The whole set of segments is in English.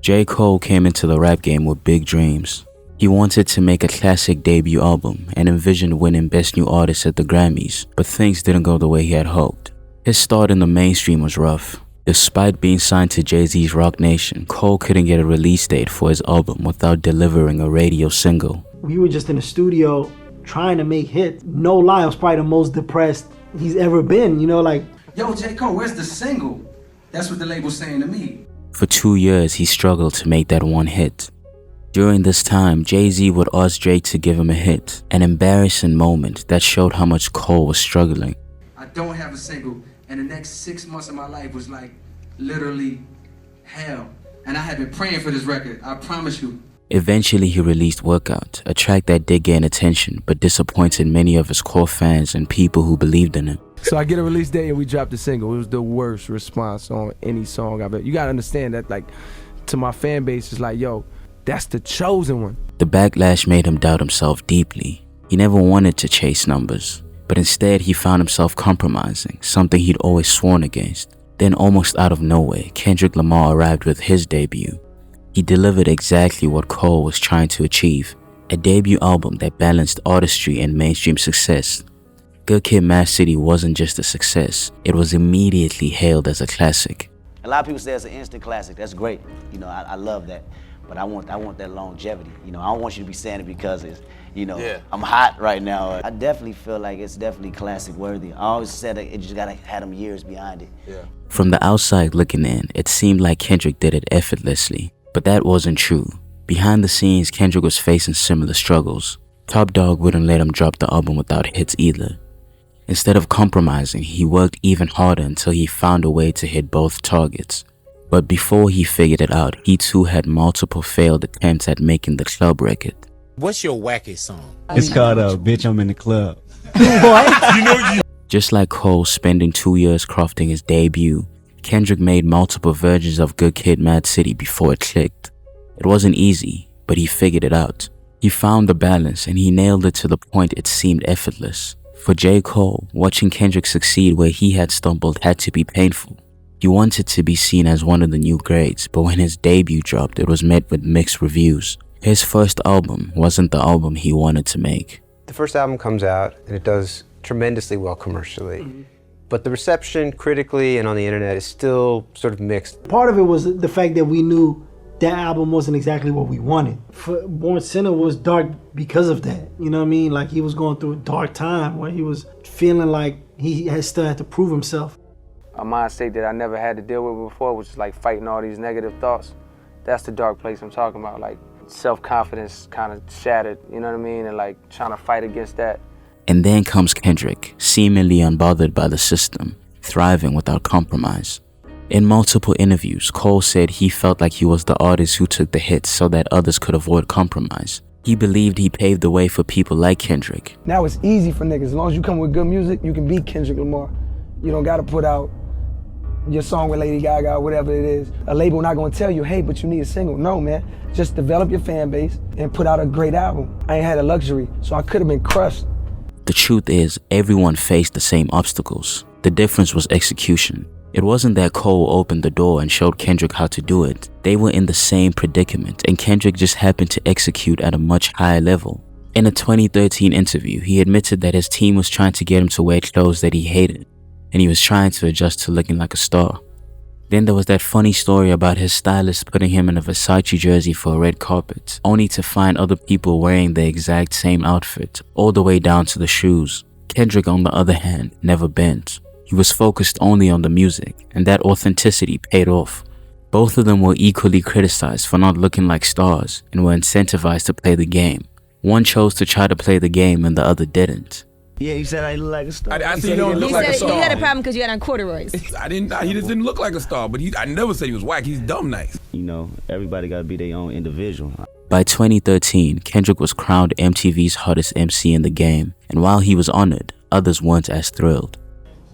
J.Cole came into the rap game with big dreams. He wanted to make a classic debut album and envisioned winning Best New Artist at the Grammys, but things didn't go the way he had hoped. His start in the mainstream was rough. Despite being signed to Jay-Z's Roc Nation, Cole couldn't get a release date for his album without delivering a radio single. We were just in the studio trying to make hits. No lie, I was probably the most depressed he's ever been, like... Yo, J.Cole, where's the single? That's what the label's saying to me. For 2 years, he struggled to make that one hit. During this time, Jay-Z would ask Drake to give him a hit, an embarrassing moment that showed how much Cole was struggling. I don't have a single, and the next 6 months of my life was like literally hell. And I have been praying for this record, I promise you. Eventually, he released Workout, a track that did gain attention but disappointed many of his core fans and people who believed in him. So I get a release date and we dropped the single. It was the worst response on any song I've ever. You gotta understand that, like, to my fan base, it's like, yo, that's the chosen one. The backlash made him doubt himself deeply. He never wanted to chase numbers, but instead he found himself compromising, something he'd always sworn against. Then almost out of nowhere, Kendrick Lamar arrived with his debut. He delivered exactly what Cole was trying to achieve, a debut album that balanced artistry and mainstream success. Good Kid, Mad City wasn't just a success, it was immediately hailed as a classic. A lot of people say it's an instant classic. That's great. I love that. But I want that longevity. I don't want you to be saying it because it's, I'm hot right now. I definitely feel like it's definitely classic worthy. I always said that it just gotta have them years behind it. Yeah. From the outside looking in, it seemed like Kendrick did it effortlessly, but that wasn't true. Behind the scenes, Kendrick was facing similar struggles. Top Dawg wouldn't let him drop the album without hits either. Instead of compromising, he worked even harder until he found a way to hit both targets. But before he figured it out, he too had multiple failed attempts at making the club record. What's your wackest song? It's called Bitch, I'm in the Club. What? Just like Cole spending 2 years crafting his debut, Kendrick made multiple versions of Good Kid, Mad City before it clicked. It wasn't easy, but he figured it out. He found the balance and he nailed it to the point it seemed effortless. For J. Cole, watching Kendrick succeed where he had stumbled had to be painful. He wanted to be seen as one of the new greats, but when his debut dropped, it was met with mixed reviews. His first album wasn't the album he wanted to make. The first album comes out and it does tremendously well commercially. Mm-hmm. But the reception critically and on the internet is still sort of mixed. Part of it was the fact that we knew that album wasn't exactly what we wanted. Born Sinner was dark because of that. You know what I mean? Like, he was going through a dark time where he was feeling like he still had to prove himself. A mind state that I never had to deal with before, which is like fighting all these negative thoughts. That's the dark place I'm talking about. Like, self-confidence kind of shattered, you know what I mean? And like trying to fight against that. And then comes Kendrick, seemingly unbothered by the system, thriving without compromise. In multiple interviews, Cole said he felt like he was the artist who took the hits so that others could avoid compromise. He believed he paved the way for people like Kendrick. Now it's easy for niggas. As long as you come with good music, you can beat Kendrick Lamar. You don't gotta put out your song with Lady Gaga, whatever it is. A label not gonna tell you, hey, but you need a single. No, man. Just develop your fan base and put out a great album. I ain't had a luxury, so I could have been crushed. The truth is, everyone faced the same obstacles. The difference was execution. It wasn't that Cole opened the door and showed Kendrick how to do it. They were in the same predicament, and Kendrick just happened to execute at a much higher level. In a 2013 interview, he admitted that his team was trying to get him to wear clothes that he hated, and he was trying to adjust to looking like a star. Then there was that funny story about his stylist putting him in a Versace jersey for a red carpet, only to find other people wearing the exact same outfit, all the way down to the shoes. Kendrick, on the other hand, never bent. He was focused only on the music, and that authenticity paid off. Both of them were equally criticized for not looking like stars and were incentivized to play the game. One chose to try to play the game and the other didn't. Yeah, he said I look like a star. I said he don't look like a star. You had a problem because you had on corduroys. He just didn't look like a star, but I never said he was whack. He's dumb nice. Everybody got to be their own individual. By 2013, Kendrick was crowned MTV's hottest MC in the game, and while he was honored, others weren't as thrilled.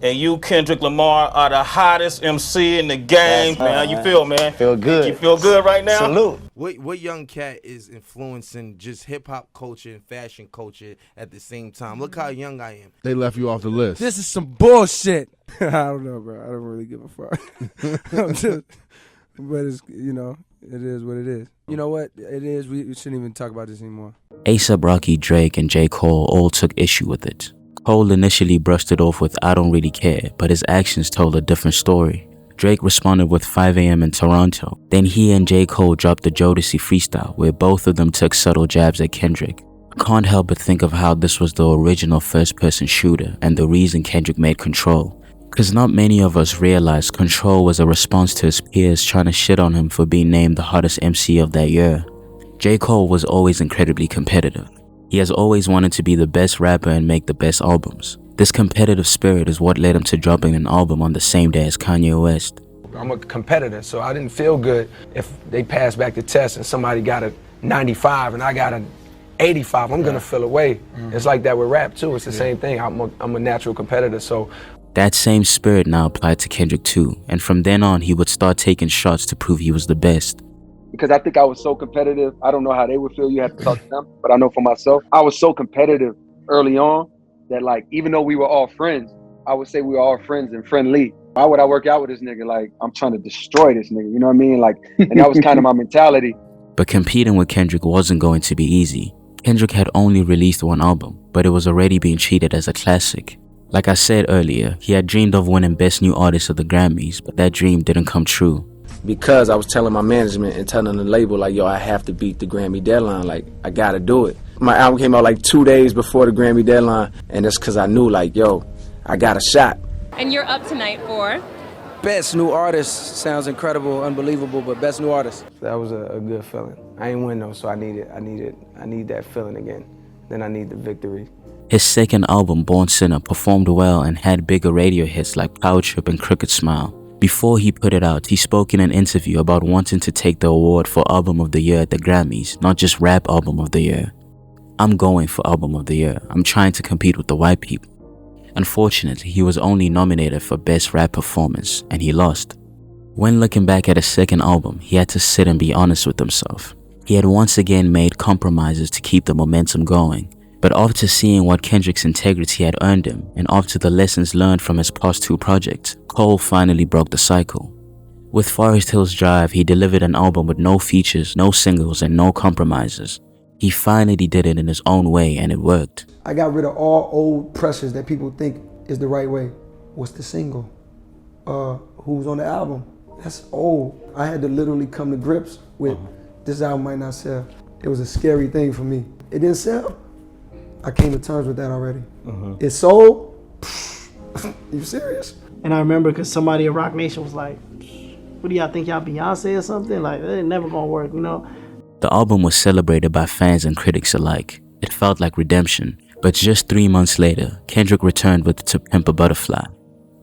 And you, Kendrick Lamar, are the hottest MC in the game. Man, how you feel, man? Feel good. You feel good right now? Salute. What young cat is influencing just hip-hop culture and fashion culture at the same time? Look how young I am. They left you off the list. This is some bullshit. I don't know, bro. I don't really give a fuck. But it's, It is what it is. You know what? It is. We shouldn't even talk about this anymore. A$AP Rocky, Drake, and J.Cole all took issue with it. Cole initially brushed it off with "I don't really care," but his actions told a different story. Drake responded with 5 a.m. in Toronto. Then he and J.Cole dropped the Jodeci freestyle, where both of them took subtle jabs at Kendrick. I can't help but think of how this was the original first-person shooter and the reason Kendrick made Control. Cause not many of us realized Control was a response to his peers trying to shit on him for being named the hottest MC of that year. J. Cole was always incredibly competitive. He has always wanted to be the best rapper and make the best albums. This competitive spirit is what led him to dropping an album on the same day as Kanye West. I'm a competitor, so I didn't feel good if they passed back the test and somebody got a 95 and I got a 85. I'm gonna feel away. It's like that with rap too. It's the same thing. I'm a natural competitor, so. That same spirit now applied to Kendrick too, and from then on he would start taking shots to prove he was the best. Because I think I was so competitive. I don't know how they would feel. You have to talk to them, but I know for myself, I was so competitive early on that, like, even though we were all friends, I would say we were all friends and friendly. Why would I work out with this nigga? Like, I'm trying to destroy this nigga, you know what I mean? Like, and that was kind of my mentality. But competing with Kendrick wasn't going to be easy. Kendrick had only released one album, but it was already being treated as a classic. Like I said earlier, he had dreamed of winning Best New Artist of the Grammys, but that dream didn't come true. Because I was telling my management and telling the label, like, yo, I have to beat the Grammy deadline. Like, I gotta do it. My album came out like 2 days before the Grammy deadline, and that's because I knew, like, yo, I got a shot. And you're up tonight for? Best New Artist sounds incredible, unbelievable, but Best New Artist. That was a good feeling. I ain't win though, so I need that feeling again. Then I need the victory. His second album, Born Sinner, performed well and had bigger radio hits like Power Trip and Crooked Smile. Before he put it out, he spoke in an interview about wanting to take the award for Album of the Year at the Grammys, not just Rap Album of the Year. I'm going for Album of the Year. I'm trying to compete with the white people. Unfortunately, he was only nominated for Best Rap Performance, and he lost. When looking back at his second album, he had to sit and be honest with himself. He had once again made compromises to keep the momentum going. But after seeing what Kendrick's integrity had earned him, and after the lessons learned from his past 2 projects, Cole finally broke the cycle. With Forest Hills Drive, he delivered an album with no features, no singles, and no compromises. He finally did it in his own way, and it worked. I got rid of all old pressures that people think is the right way. What's the single? Who's on the album? That's old. I had to literally come to grips with this album might not sell. It was a scary thing for me. It didn't sell. I came to terms with that already. It sold? You serious? And I remember because somebody at Rock Nation was like, what do y'all think, y'all Beyonce or something? Like, it ain't never gonna work, you know? The album was celebrated by fans and critics alike. It felt like redemption. But just 3 months later, Kendrick returned with To Pimp a Butterfly.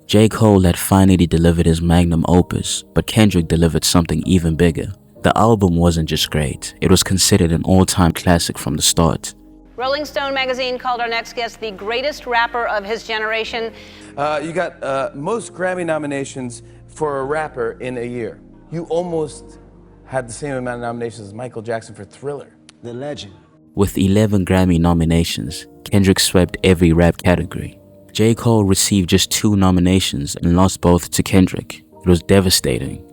J. Cole had finally delivered his magnum opus, but Kendrick delivered something even bigger. The album wasn't just great, it was considered an all-time classic from the start. Rolling Stone magazine called our next guest the greatest rapper of his generation. You got most Grammy nominations for a rapper in a year. You almost had the same amount of nominations as Michael Jackson for Thriller. The legend. With 11 Grammy nominations, Kendrick swept every rap category. J. Cole received just 2 nominations and lost both to Kendrick. It was devastating.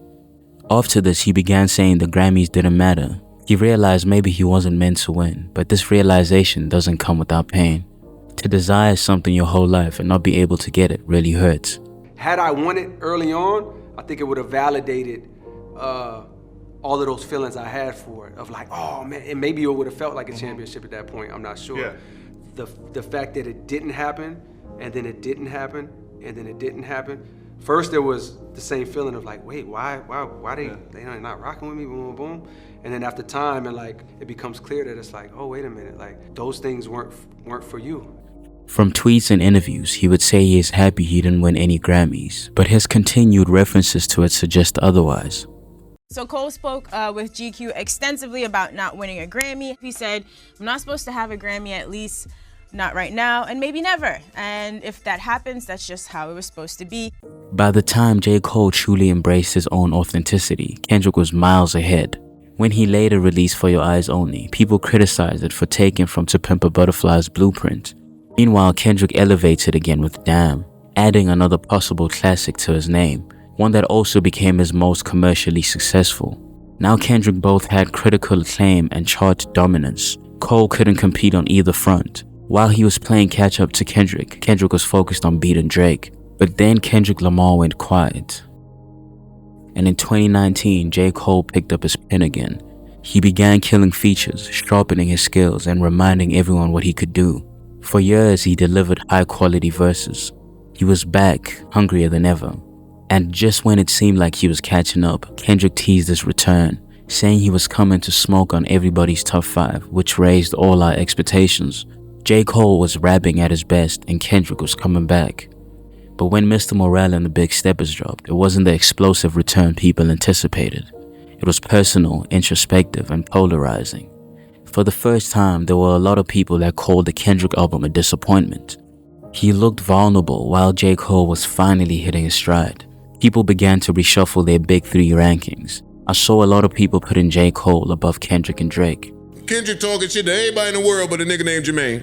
After this, he began saying the Grammys didn't matter. He realized maybe he wasn't meant to win, but this realization doesn't come without pain. To desire something your whole life and not be able to get it really hurts. Had I won it early on, I think it would have validated all of those feelings I had for it, of like, oh man, and maybe it would have felt like a championship at that point, I'm not sure. Yeah. The fact that it didn't happen, and then it didn't happen, and then it didn't happen. First there was the same feeling of like, wait, why they not rocking with me, boom, boom, boom. And then after time, and like, it becomes clear that it's like, oh, wait a minute, like those things weren't for you. From tweets and interviews, he would say he is happy he didn't win any Grammys, but his continued references to it suggest otherwise. So Cole spoke with GQ extensively about not winning a Grammy. He said, I'm not supposed to have a Grammy, at least not right now, and maybe never. And if that happens, that's just how it was supposed to be. By the time J. Cole truly embraced his own authenticity, Kendrick was miles ahead. When he later released For Your Eyes Only, people criticized it for taking from To Pimp a Butterfly's blueprint. Meanwhile, Kendrick elevates it again with Damn, adding another possible classic to his name, one that also became his most commercially successful. Now Kendrick both had critical acclaim and chart dominance. Cole couldn't compete on either front. While he was playing catch up to Kendrick, Kendrick was focused on beating Drake. But then Kendrick Lamar went quiet. And in 2019, J. Cole picked up his pen again. He began killing features, sharpening his skills, and reminding everyone what he could do. For years, he delivered high-quality verses. He was back, hungrier than ever. And just when it seemed like he was catching up, Kendrick teased his return, saying he was coming to smoke on everybody's top 5, which raised all our expectations. J. Cole was rapping at his best, and Kendrick was coming back. But when Mr. Morale and the Big Steppers dropped, it wasn't the explosive return people anticipated. It was personal, introspective, and polarizing. For the first time, there were a lot of people that called the Kendrick album a disappointment. He looked vulnerable while J. Cole was finally hitting his stride. People began to reshuffle their big 3 rankings. I saw a lot of people putting J. Cole above Kendrick and Drake. Kendrick talking shit to everybody in the world but a nigga named Jermaine.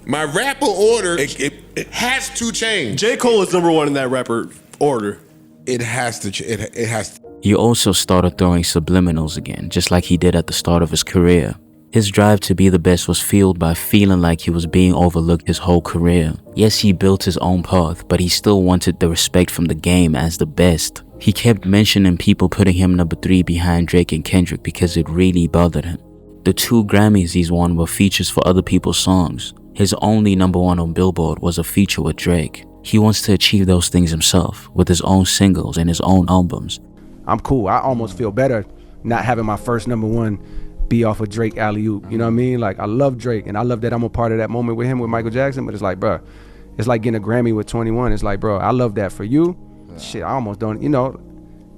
My rapper order it has to change. J. Cole is number 1 in that rapper order. It has to. It has to. He also started throwing subliminals again, just like he did at the start of his career. His drive to be the best was fueled by feeling like he was being overlooked his whole career. Yes, he built his own path, but he still wanted the respect from the game as the best. He kept mentioning people putting him number 3 behind Drake and Kendrick because it really bothered him. The 2 Grammys he's won were features for other people's songs. His only number 1 on Billboard was a feature with Drake. He wants to achieve those things himself, with his own singles and his own albums. I'm cool. I almost feel better not having my first number 1 be off of Drake alley-oop. You know what I mean? Like, I love Drake, and I love that I'm a part of that moment with him with Michael Jackson, but it's like, bro, it's like getting a Grammy with 21. It's like, bro, I love that for you. Yeah. Shit, I almost don't, you know,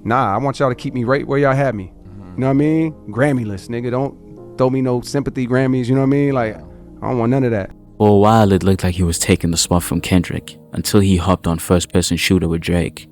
nah, I want y'all to keep me right where y'all had me. You know what I mean? Grammy-less, nigga. Don't throw me no sympathy Grammys, you know what I mean? Like, I don't want none of that. For a while, it looked like he was taking the spot from Kendrick, until he hopped on First Person Shooter with Drake.